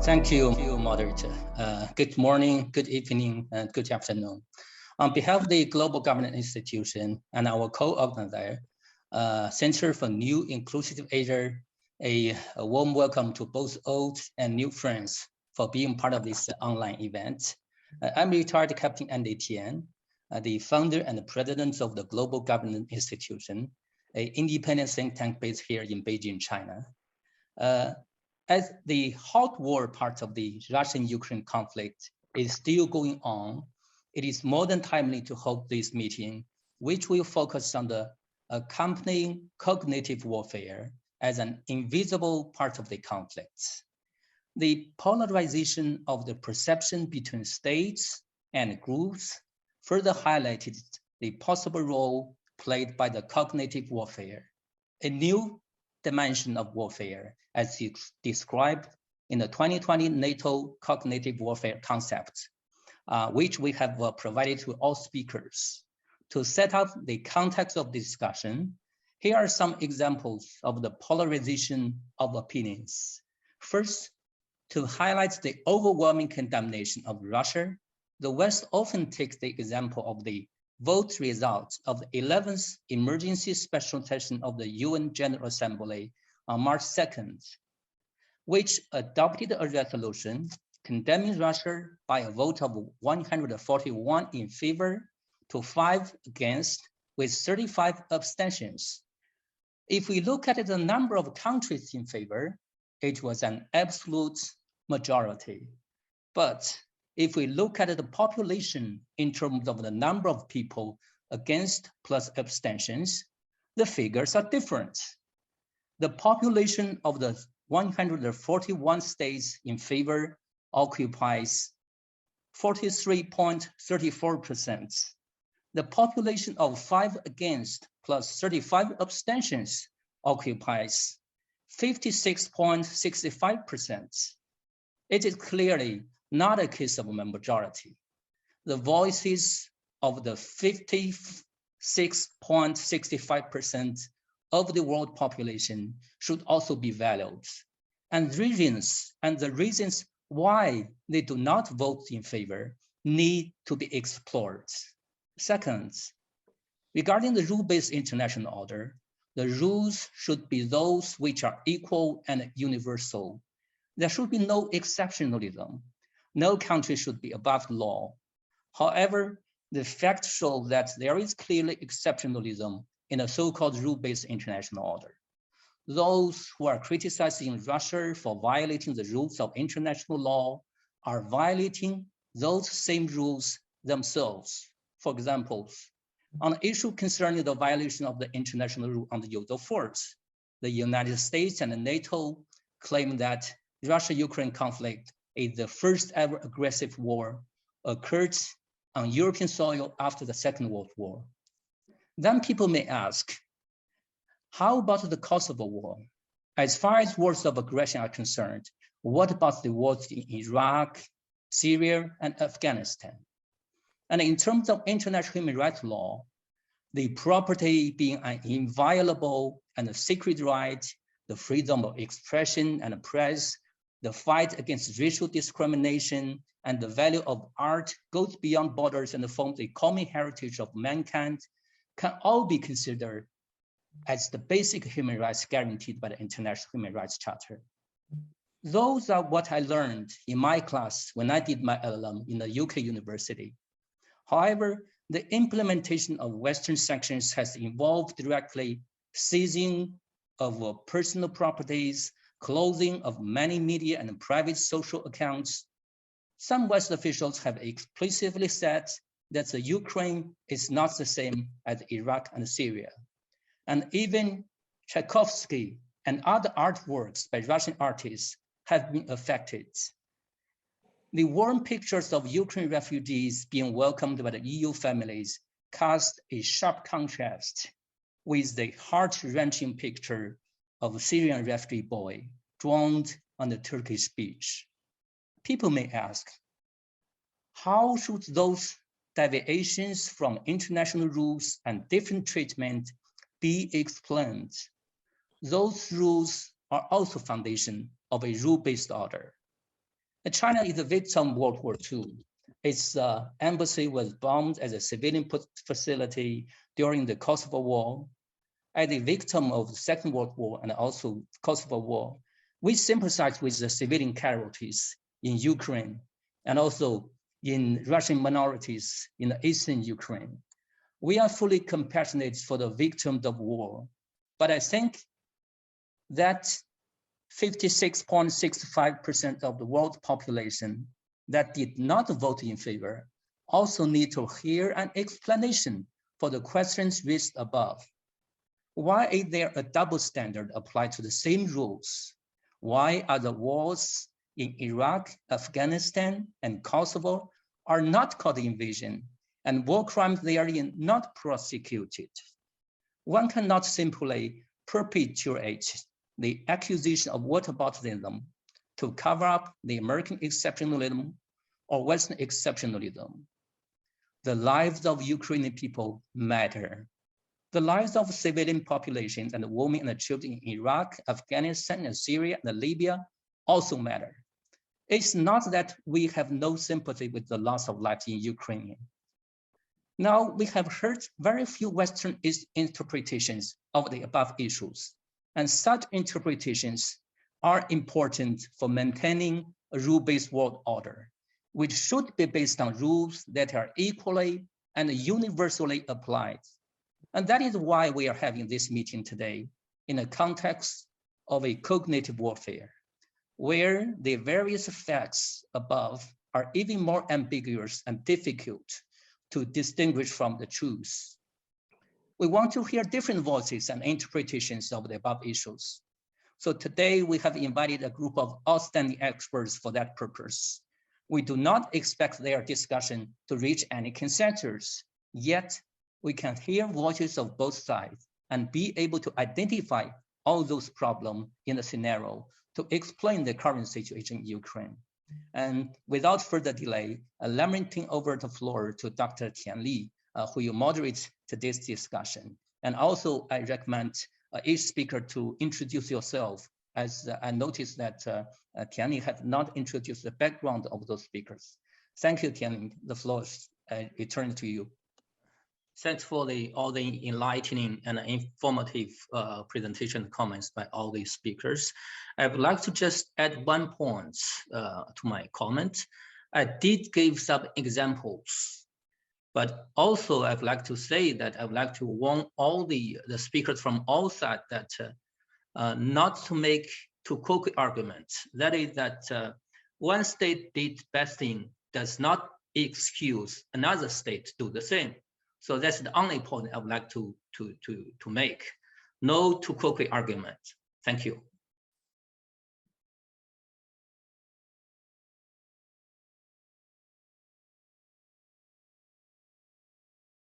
Thank you, moderator. Good morning, good evening, and good afternoon. On behalf of the Global Governance Institution and our co-organizer, Center for New Inclusive Asia, a warm welcome to both old and new friends for being part of this online event. I'm retired Captain Andy TIAN, the founder and the president of the Global Governance Institution, an independent think tank based here in Beijing, China. As the hot war part of the Russian-Ukraine conflict is still going on, it is more than timely to hold this meeting, which will focus on the accompanying cognitive warfare as an invisible part of the conflicts. The polarization of the perception between states and groups further highlighted the possible role played by the cognitive warfare, a new dimension of warfare as described in the 2020 NATO cognitive warfare concept, which we have provided to all speakers. To set up the context of the discussion, here are some examples of the polarization of opinions. First, to highlight the overwhelming condemnation of Russia, the West often takes the example of the vote results of the 11th emergency special session of the UN General Assembly on March 2nd, which adopted a resolution condemning Russia by a vote of 141 in favor to 5 against, with 35 abstentions. If we look at the number of countries in favor, it was an absolute majority. But if we look at the population in terms of the number of people against plus abstentions, the figures are different. The population of the 141 states in favor occupies 43.34%. The population of 5 against plus 35 abstentions occupies 56.65%. It is clearly not a case of a majority. The voices of the 56.65% of the world population should also be valued, and the reasons why they do not vote in favor need to be explored. Second, regarding the rule-based international order, the rules should be those which are equal and universal. There should be no exceptionalism. No country should be above the law. However, the facts show that there is clearly exceptionalism in a so-called rule-based international order. Those who are criticizing Russia for violating the rules of international law are violating those same rules themselves. For example, on the issue concerning the violation of the international rule on the use of force, the United States and NATO claim that Russia-Ukraine conflict is the first ever aggressive war occurred on European soil after the Second World War. Then people may ask, how about the cause of a war? As far as wars of aggression are concerned, what about the wars in Iraq, Syria, and Afghanistan? And in terms of international human rights law, the property being an inviolable and a sacred right, the freedom of expression and press, the fight against racial discrimination, and the value of art goes beyond borders and forms a common heritage of mankind, can all be considered as the basic human rights guaranteed by the International Human Rights Charter. Those are what I learned in my class when I did my LLM in the UK university. However, the implementation of Western sanctions has involved directly seizing of personal properties, closing of many media and private social accounts. Some West officials have explicitly said that the Ukraine is not the same as Iraq and Syria. And even Tchaikovsky and other artworks by Russian artists have been affected. The warm pictures of Ukraine refugees being welcomed by the EU families cast a sharp contrast with the heart-wrenching picture of a Syrian refugee boy drawn on the Turkish beach. People may ask, how should those deviations from international rules and different treatment be explained? Those rules are also foundation of a rule-based order. China is a victim of World War II. Its embassy was bombed as a civilian facility during the Kosovo War. As a victim of the Second World War and also Kosovo War, we sympathize with the civilian casualties in Ukraine and also in Russian minorities in the eastern Ukraine. We are fully compassionate for the victims of war, but I think that 56.65% of the world population that did not vote in favor also need to hear an explanation for the questions raised above. Why is there a double standard applied to the same rules? Why are the wars in Iraq, Afghanistan, and Kosovo are not called invasion, and war crimes therein not prosecuted? One cannot simply perpetuate the accusation of whataboutism to cover up the American exceptionalism or Western exceptionalism. The lives of Ukrainian people matter. The lives of civilian populations and women and children in Iraq, Afghanistan, and Syria, and Libya also matter. It's not that we have no sympathy with the loss of life in Ukraine. Now, we have heard very few Western interpretations of the above issues, and such interpretations are important for maintaining a rule-based world order, which should be based on rules that are equally and universally applied. And that is why we are having this meeting today in a context of a cognitive warfare, where the various facts above are even more ambiguous and difficult to distinguish from the truth. We want to hear different voices and interpretations of the above issues. So today we have invited a group of outstanding experts for that purpose. We do not expect their discussion to reach any consensus, yet we can hear voices of both sides and be able to identify all those problems in the scenario to explain the current situation in Ukraine. And without further delay, let me turn over the floor to Dr. Tian Li, who will moderate today's discussion. And also, I recommend each speaker to introduce yourself, as I noticed that Tian Li had not introduced the background of those speakers. Thank you, Tian Li. The floor is returned to you. Thanks for all the enlightening and informative presentation comments by all the speakers. I would like to just add one point to my comment. I did give some examples, but also I would like to say that I would like to warn all the speakers from all sides that not to make too cocky arguments. That is that one state did bad thing does not excuse another state to do the same. So that's the only point I would like to make. No too cocky argument. Thank you.